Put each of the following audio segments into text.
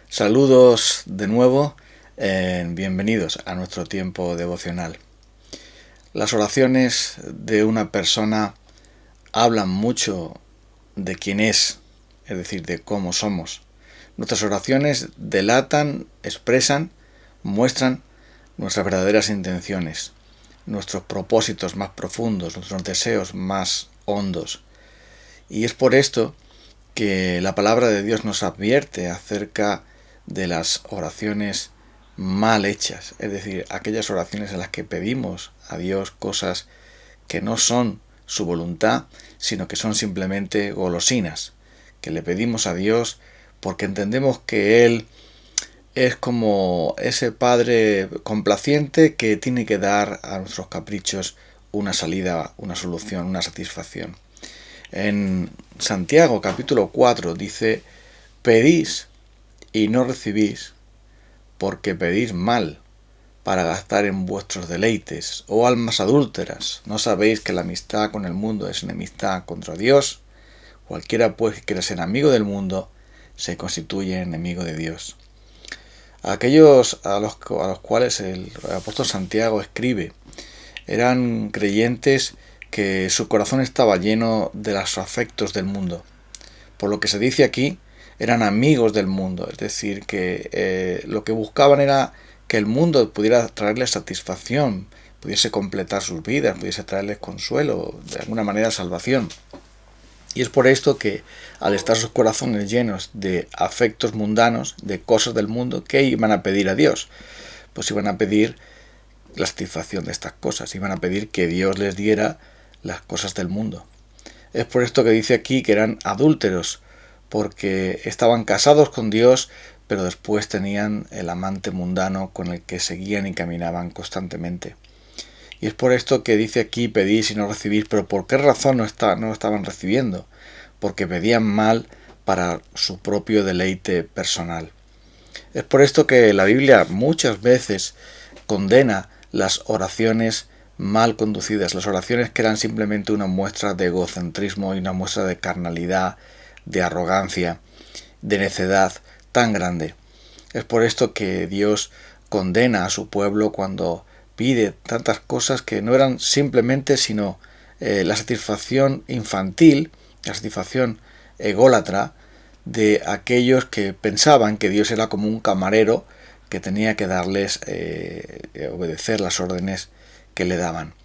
Saludos de nuevo, bienvenidos a nuestro tiempo devocional. Las oraciones de una persona hablan mucho de quién es decir, de cómo somos. Nuestras oraciones delatan, expresan, muestran nuestras verdaderas intenciones, nuestros propósitos más profundos, nuestros deseos más hondos. Y es por esto que la palabra de Dios nos advierte acerca de las oraciones mal hechas, es decir, aquellas oraciones en las que pedimos a Dios cosas que no son su voluntad, sino que son simplemente golosinas, que le pedimos a Dios porque entendemos que Él es como ese padre complaciente que tiene que dar a nuestros caprichos una salida, una solución, una satisfacción. En Santiago capítulo 4 dice: pedís y no recibís, porque pedís mal, para gastar en vuestros deleites. Oh almas adúlteras, ¿no sabéis que la amistad con el mundo es enemistad contra Dios? Cualquiera pues que quiera ser amigo del mundo se constituye enemigo de Dios. Aquellos a los cuales el apóstol Santiago escribe eran creyentes que su corazón estaba lleno de los afectos del mundo. Por lo que se dice aquí, eran amigos del mundo, es decir, que lo que buscaban era que el mundo pudiera traerles satisfacción, pudiese completar sus vidas, pudiese traerles consuelo, de alguna manera salvación. Y es por esto que, al estar sus corazones llenos de afectos mundanos, de cosas del mundo, ¿qué iban a pedir a Dios? Pues iban a pedir la satisfacción de estas cosas, iban a pedir que Dios les diera las cosas del mundo. Es por esto que dice aquí que eran adúlteros, porque estaban casados con Dios, pero después tenían el amante mundano con el que seguían y caminaban constantemente. Y es por esto que dice aquí: pedís y no recibís. Pero ¿por qué razón no lo estaban recibiendo? Porque pedían mal para su propio deleite personal. Es por esto que la Biblia muchas veces condena las oraciones mal conducidas, las oraciones que eran simplemente una muestra de egocentrismo y una muestra de carnalidad, de arrogancia, de necedad tan grande. Es por esto que Dios condena a su pueblo cuando pide tantas cosas que no eran simplemente sino la satisfacción infantil, la satisfacción ególatra de aquellos que pensaban que Dios era como un camarero que tenía que darles, obedecer las órdenes que le daban.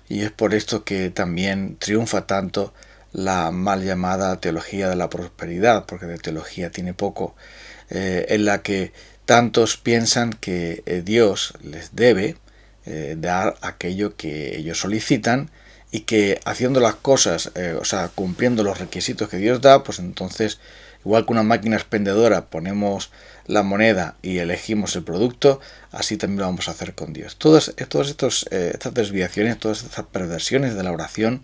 Y es por esto que también triunfa tanto la mal llamada teología de la prosperidad, porque de teología tiene poco, en la que tantos piensan que Dios les debe dar aquello que ellos solicitan, y que haciendo las cosas, cumpliendo los requisitos que Dios da, pues entonces, igual que una máquina expendedora, ponemos la moneda y elegimos el producto, así también lo vamos a hacer con Dios. Todas estas desviaciones, todas estas perversiones de la oración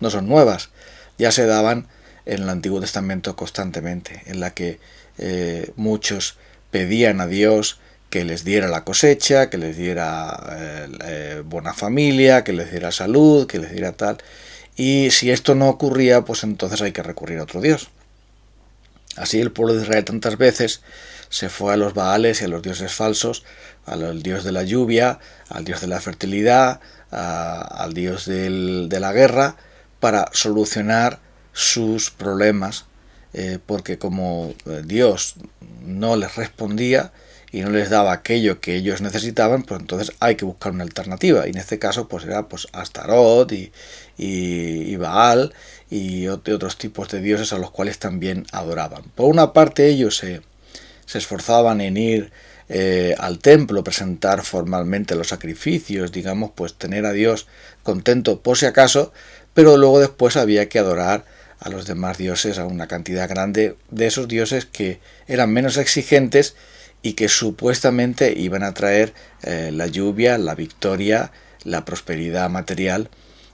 no son nuevas, ya se daban en el Antiguo Testamento constantemente, en la que muchos pedían a Dios que les diera la cosecha, que les diera buena familia, que les diera salud, que les diera tal. Y si esto no ocurría, pues entonces hay que recurrir a otro Dios. Así el pueblo de Israel tantas veces se fue a los Baales y a los dioses falsos, al dios de la lluvia, al dios de la fertilidad, al dios de la guerra, para solucionar sus problemas, porque como Dios no les respondía y no les daba aquello que ellos necesitaban, pues entonces hay que buscar una alternativa. Y en este caso pues era pues Astarot y Baal y otros tipos de dioses a los cuales también adoraban. Por una parte ellos se esforzaban en ir al templo, presentar formalmente los sacrificios, digamos, pues tener a Dios contento por si acaso, pero luego después había que adorar a los demás dioses, a una cantidad grande de esos dioses que eran menos exigentes y que supuestamente iban a traer la lluvia, la victoria, la prosperidad material,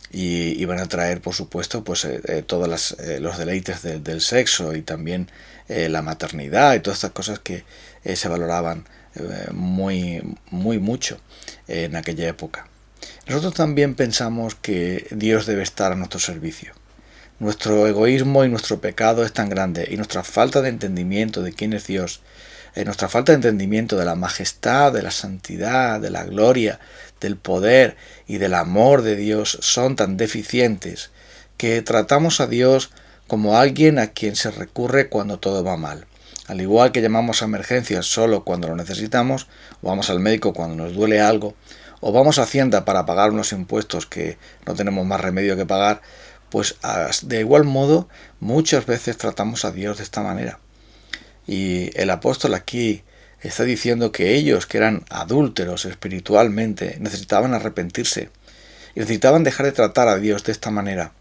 y iban a traer, por supuesto, pues todos los deleites del sexo y también la maternidad y todas estas cosas que se valoraban muy mucho en aquella época. Nosotros también pensamos que Dios debe estar a nuestro servicio. Nuestro egoísmo y nuestro pecado es tan grande, y nuestra falta de entendimiento de quién es Dios nuestra falta de entendimiento de la majestad, de la santidad, de la gloria, del poder y del amor de Dios son tan deficientes que tratamos a Dios como alguien a quien se recurre cuando todo va mal. Al igual que llamamos a emergencias solo cuando lo necesitamos, o vamos al médico cuando nos duele algo, o vamos a Hacienda para pagar unos impuestos que no tenemos más remedio que pagar, pues de igual modo muchas veces tratamos a Dios de esta manera. Y el apóstol aquí está diciendo que ellos, que eran adúlteros espiritualmente, necesitaban arrepentirse y necesitaban dejar de tratar a Dios de esta manera,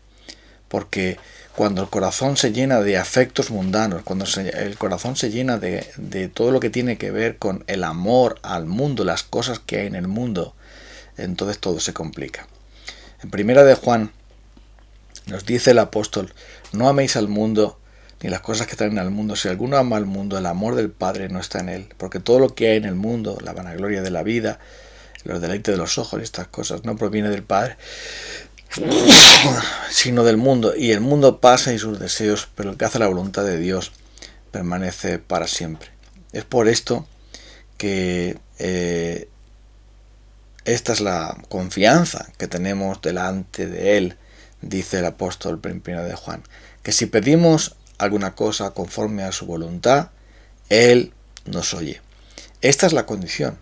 porque cuando el corazón se llena de afectos mundanos, cuando el corazón se llena de todo lo que tiene que ver con el amor al mundo, las cosas que hay en el mundo, entonces todo se complica. En Primera de Juan nos dice el apóstol: no améis al mundo ni las cosas que traen al mundo. Si alguno ama al mundo, el amor del Padre no está en él, porque todo lo que hay en el mundo, la vanagloria de la vida, los deleites de los ojos y estas cosas, no proviene del Padre, sino del mundo, y el mundo pasa y sus deseos, pero el que hace la voluntad de Dios permanece para siempre. Es por esto que esta es la confianza que tenemos delante de Él, dice el apóstol primero de Juan, que si pedimos alguna cosa conforme a su voluntad, Él nos oye. Esta es la condición.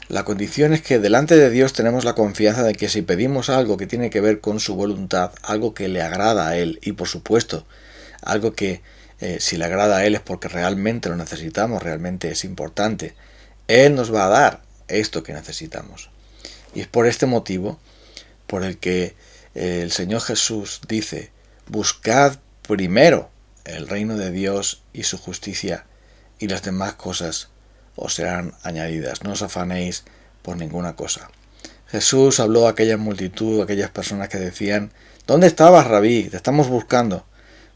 La condición es que delante de Dios tenemos la confianza de que si pedimos algo que tiene que ver con su voluntad, algo que le agrada a Él, y por supuesto, algo que si le agrada a Él es porque realmente lo necesitamos, realmente es importante, Él nos va a dar esto que necesitamos. Y es por este motivo por el que el Señor Jesús dice: buscad primero el reino de Dios y su justicia, y las demás cosas os serán añadidas. No os afanéis por ninguna cosa. Jesús habló a aquella multitud, a aquellas personas que decían: ¿dónde estabas, Rabí? Te estamos buscando.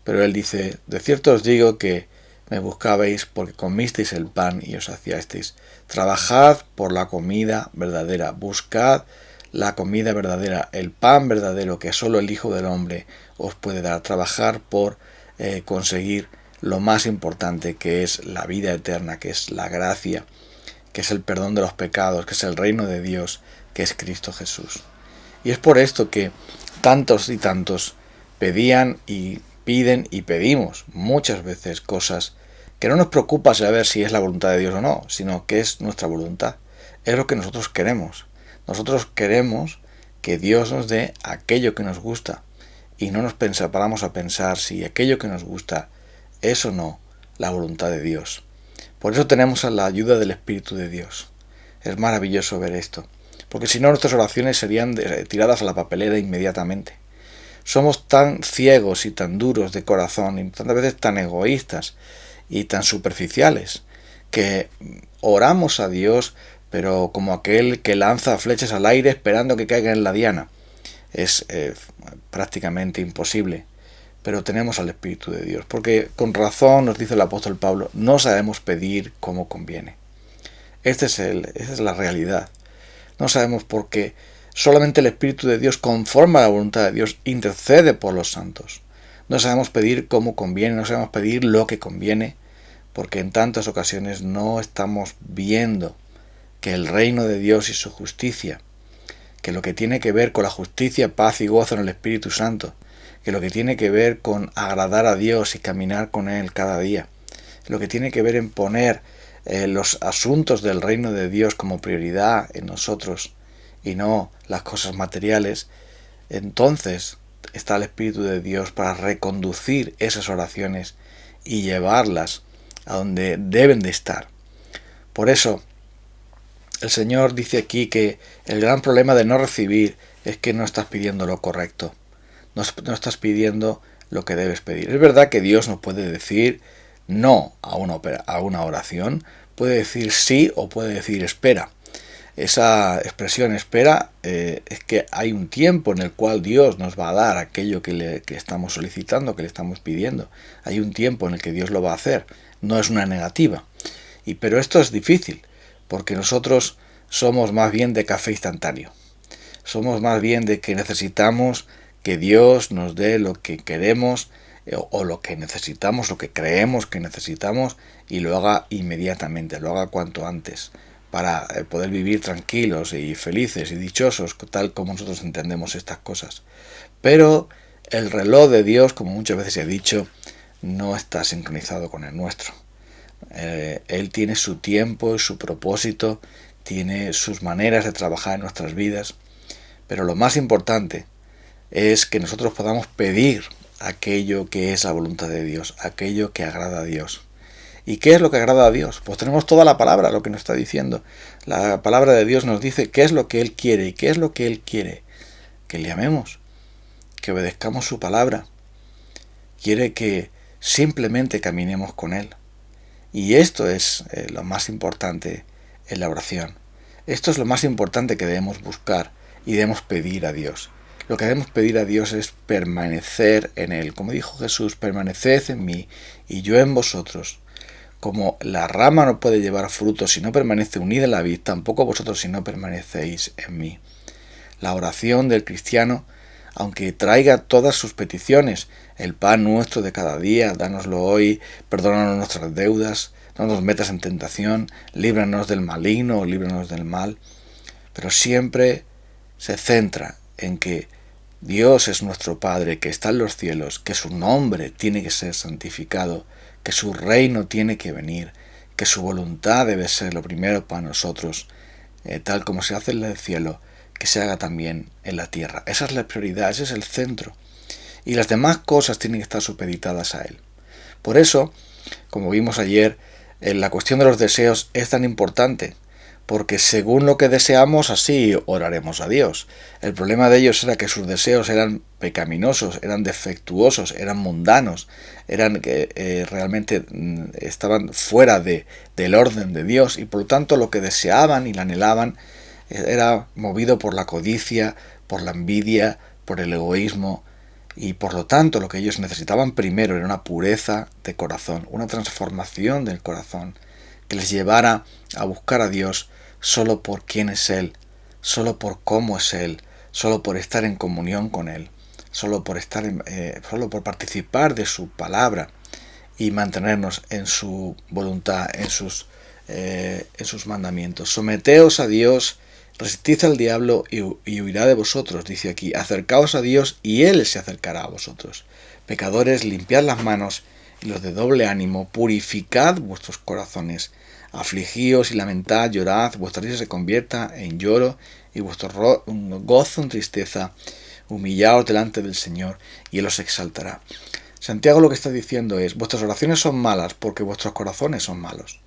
Pero él dice: de cierto os digo que me buscabais porque comisteis el pan y os saciasteis. Trabajad por la comida verdadera, buscad la comida verdadera, el pan verdadero que solo el Hijo del Hombre os puede dar. Trabajar por conseguir lo más importante, que es la vida eterna, que es la gracia, que es el perdón de los pecados, que es el reino de Dios, que es Cristo Jesús. Y es por esto que tantos y tantos pedían y piden y pedimos muchas veces cosas que no nos preocupa saber si es la voluntad de Dios o no, sino que es nuestra voluntad. Es lo que nosotros queremos. Nosotros queremos que Dios nos dé aquello que nos gusta y no nos paramos a pensar si aquello que nos gusta es o no la voluntad de Dios. Por eso tenemos la ayuda del Espíritu de Dios. Es maravilloso ver esto, porque si no nuestras oraciones serían tiradas a la papelera inmediatamente. Somos tan ciegos y tan duros de corazón y tantas veces tan egoístas y tan superficiales que oramos a Dios, pero como aquel que lanza flechas al aire esperando que caigan en la diana. Es prácticamente imposible. Pero tenemos al Espíritu de Dios, porque con razón nos dice el apóstol Pablo: no sabemos pedir como conviene. Esta es la realidad. No sabemos por qué. Solamente el Espíritu de Dios, conforme a la voluntad de Dios, intercede por los santos. No sabemos pedir como conviene, no sabemos pedir lo que conviene, porque en tantas ocasiones no estamos viendo que el reino de Dios y su justicia, que lo que tiene que ver con la justicia, paz y gozo en el Espíritu Santo, que lo que tiene que ver con agradar a Dios y caminar con Él cada día, lo que tiene que ver en poner los asuntos del reino de Dios como prioridad en nosotros y no las cosas materiales, entonces está el Espíritu de Dios para reconducir esas oraciones y llevarlas a donde deben de estar. Por eso el Señor dice aquí que el gran problema de no recibir es que no estás pidiendo lo correcto. No estás pidiendo lo que debes pedir. Es verdad que Dios nos puede decir no a una oración, puede decir sí o puede decir espera. Esa expresión espera es que hay un tiempo en el cual Dios nos va a dar aquello que estamos solicitando, que le estamos pidiendo. Hay un tiempo en el que Dios lo va a hacer. No es una negativa. Pero esto es difícil, porque nosotros somos más bien de café instantáneo. Somos más bien de que necesitamos que Dios nos dé lo que queremos o lo que necesitamos, lo que creemos que necesitamos, y lo haga inmediatamente, lo haga cuanto antes, para poder vivir tranquilos y felices y dichosos, tal como nosotros entendemos estas cosas. Pero el reloj de Dios, como muchas veces he dicho, no está sincronizado con el nuestro. Él tiene su tiempo, su propósito, tiene sus maneras de trabajar en nuestras vidas, pero lo más importante es que nosotros podamos pedir aquello que es la voluntad de Dios, aquello que agrada a Dios. ¿Y qué es lo que agrada a Dios? Pues tenemos toda la palabra, lo que nos está diciendo. La palabra de Dios nos dice qué es lo que Él quiere. ¿Y qué es lo que Él quiere? Que le amemos, que obedezcamos su palabra. Quiere que simplemente caminemos con Él. Y esto es lo más importante en la oración. Esto es lo más importante que debemos buscar y debemos pedir a Dios. Lo que debemos pedir a Dios es permanecer en Él. Como dijo Jesús, permaneced en mí y yo en vosotros. Como la rama no puede llevar fruto si no permanece unida a la vid, tampoco vosotros si no permanecéis en mí. La oración del cristiano, aunque traiga todas sus peticiones, el pan nuestro de cada día, dánoslo hoy, perdónanos nuestras deudas, no nos metas en tentación, líbranos del maligno o líbranos del mal, pero siempre se centra en que Dios es nuestro Padre, que está en los cielos, que su nombre tiene que ser santificado, que su reino tiene que venir, que su voluntad debe ser lo primero para nosotros, tal como se hace en el cielo, que se haga también en la tierra. Esa es la prioridad, ese es el centro. Y las demás cosas tienen que estar supeditadas a Él. Por eso, como vimos ayer, la cuestión de los deseos es tan importante, porque según lo que deseamos, así oraremos a Dios. El problema de ellos era que sus deseos eran pecaminosos, eran defectuosos, eran mundanos, eran que realmente estaban fuera del orden de Dios, y por lo tanto lo que deseaban y la anhelaban era movido por la codicia, por la envidia, por el egoísmo, y por lo tanto lo que ellos necesitaban primero era una pureza de corazón, una transformación del corazón, que les llevara a buscar a Dios solo por quién es Él, solo por cómo es Él, solo por estar en comunión con Él, solo por participar de su palabra y mantenernos en su voluntad, en sus mandamientos. Someteos a Dios, resistid al diablo y huirá de vosotros, dice aquí. Acercaos a Dios y Él se acercará a vosotros. Pecadores, limpiad las manos, y los de doble ánimo, purificad vuestros corazones. Afligíos y lamentad, llorad, vuestra risa se convierta en lloro y vuestro gozo en tristeza. Humillaos delante del Señor y Él os exaltará. Santiago lo que está diciendo es: vuestras oraciones son malas porque vuestros corazones son malos.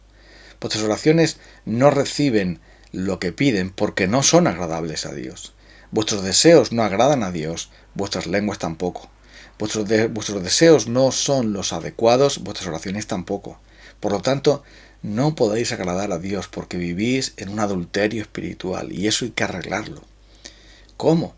Vuestras oraciones no reciben lo que piden porque no son agradables a Dios. Vuestros deseos no agradan a Dios, vuestras lenguas tampoco. Vuestros deseos no son los adecuados, vuestras oraciones tampoco. Por lo tanto, no podéis agradar a Dios porque vivís en un adulterio espiritual, y eso hay que arreglarlo. ¿Cómo?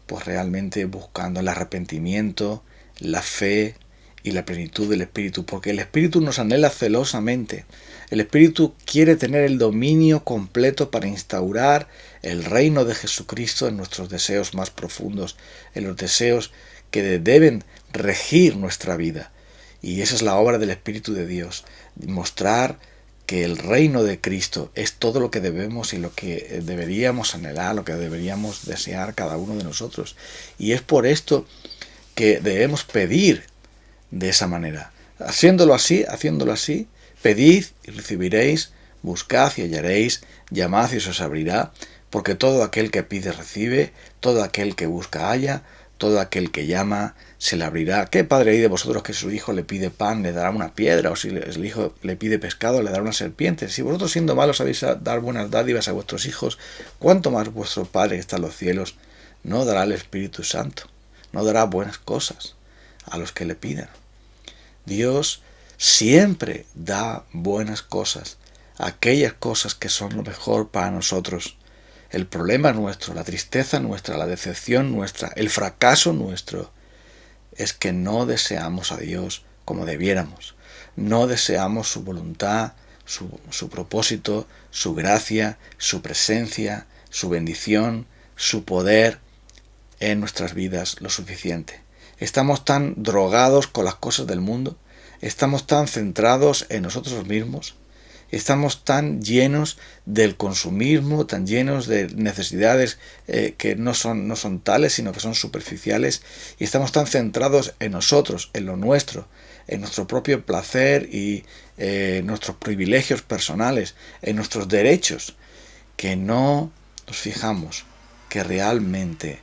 Pues realmente buscando el arrepentimiento, la fe y la plenitud del Espíritu, porque el Espíritu nos anhela celosamente. El Espíritu quiere tener el dominio completo para instaurar el reino de Jesucristo en nuestros deseos más profundos, en los deseos que deben regir nuestra vida. Y esa es la obra del Espíritu de Dios, mostrar que el reino de Cristo es todo lo que debemos y lo que deberíamos anhelar, lo que deberíamos desear cada uno de nosotros. Y es por esto que debemos pedir de esa manera. Haciéndolo así, pedid y recibiréis, buscad y hallaréis, llamad y se os abrirá, porque todo aquel que pide recibe, todo aquel que busca halla, todo aquel que llama se le abrirá. ¿Qué padre hay de vosotros que su hijo le pide pan, le dará una piedra? O si el hijo le pide pescado, le dará una serpiente. Si vosotros siendo malos sabéis dar buenas dádivas a vuestros hijos, ¿cuánto más vuestro Padre que está en los cielos no dará el Espíritu Santo? No dará buenas cosas a los que le pidan. Dios siempre da buenas cosas, aquellas cosas que son lo mejor para nosotros. El problema nuestro, la tristeza nuestra, la decepción nuestra, el fracaso nuestro, es que no deseamos a Dios como debiéramos. No deseamos su voluntad, su propósito, su gracia, su presencia, su bendición, su poder en nuestras vidas lo suficiente. Estamos tan drogados con las cosas del mundo, estamos tan centrados en nosotros mismos, estamos tan llenos del consumismo, tan llenos de necesidades que no son tales, sino que son superficiales, y estamos tan centrados en nosotros, en lo nuestro, en nuestro propio placer y nuestros privilegios personales, en nuestros derechos, que no nos fijamos que realmente,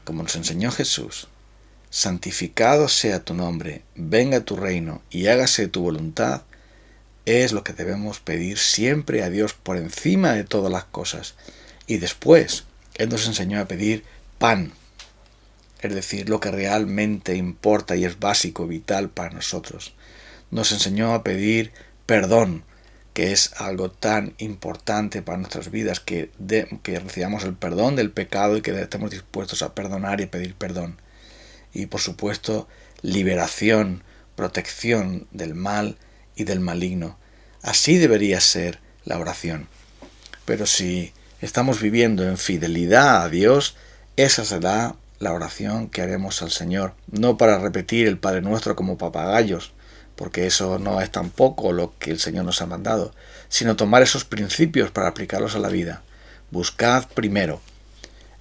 como nos enseñó Jesús, santificado sea tu nombre, venga tu reino y hágase tu voluntad, es lo que debemos pedir siempre a Dios por encima de todas las cosas. Y después, Él nos enseñó a pedir pan, es decir, lo que realmente importa y es básico, vital para nosotros. Nos enseñó a pedir perdón, que es algo tan importante para nuestras vidas, que recibamos el perdón del pecado y que estemos dispuestos a perdonar y pedir perdón. Y por supuesto, liberación, protección del mal y del maligno. Así debería ser la oración. Pero si estamos viviendo en fidelidad a Dios, esa será la oración que haremos al Señor. No para repetir el Padre Nuestro como papagayos, porque eso no es tampoco lo que el Señor nos ha mandado, sino tomar esos principios para aplicarlos a la vida. Buscad primero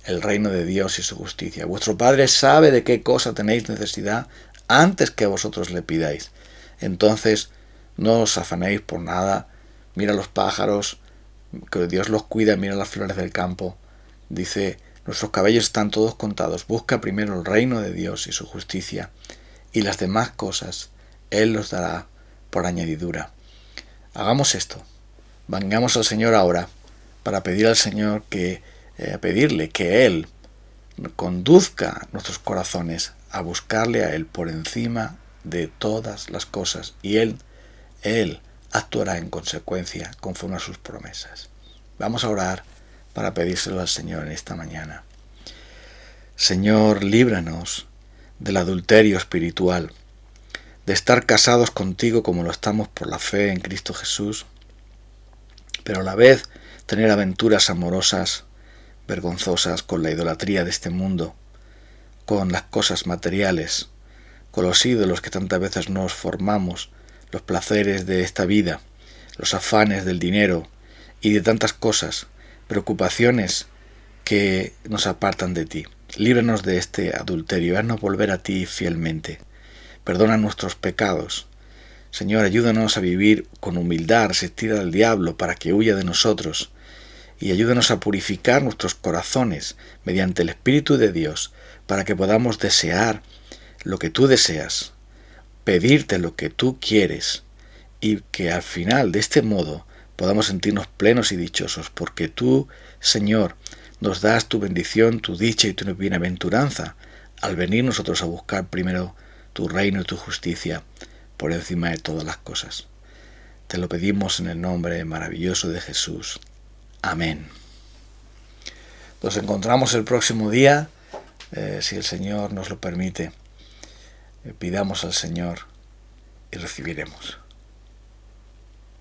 el reino de Dios y su justicia. Vuestro Padre sabe de qué cosa tenéis necesidad antes que vosotros le pidáis. Entonces, no os afanéis por nada. Mira los pájaros, que Dios los cuida, mira las flores del campo. Dice, nuestros cabellos están todos contados. Busca primero el reino de Dios y su justicia, y las demás cosas Él los dará por añadidura. Hagamos esto. Vengamos al Señor ahora para pedir al Señor pedirle que Él conduzca nuestros corazones a buscarle a Él por encima de todas las cosas, y Él actuará en consecuencia conforme a sus promesas. Vamos a orar para pedírselo al Señor en esta mañana. Señor, líbranos del adulterio espiritual, de estar casados contigo como lo estamos por la fe en Cristo Jesús, pero a la vez tener aventuras amorosas, vergonzosas con la idolatría de este mundo, con las cosas materiales, con los ídolos que tantas veces nos formamos, los placeres de esta vida, los afanes del dinero y de tantas cosas, preocupaciones que nos apartan de ti. Líbranos de este adulterio, haznos volver a ti fielmente. Perdona nuestros pecados. Señor, ayúdanos a vivir con humildad, a resistir al diablo para que huya de nosotros, y ayúdanos a purificar nuestros corazones mediante el Espíritu de Dios, para que podamos desear lo que tú deseas, pedirte lo que tú quieres, y que al final de este modo podamos sentirnos plenos y dichosos, porque tú, Señor, nos das tu bendición, tu dicha y tu bienaventuranza al venir nosotros a buscar primero tu reino y tu justicia por encima de todas las cosas. Te lo pedimos en el nombre maravilloso de Jesús. Amén. Nos encontramos el próximo día, si el Señor nos lo permite. Pidamos al Señor y recibiremos.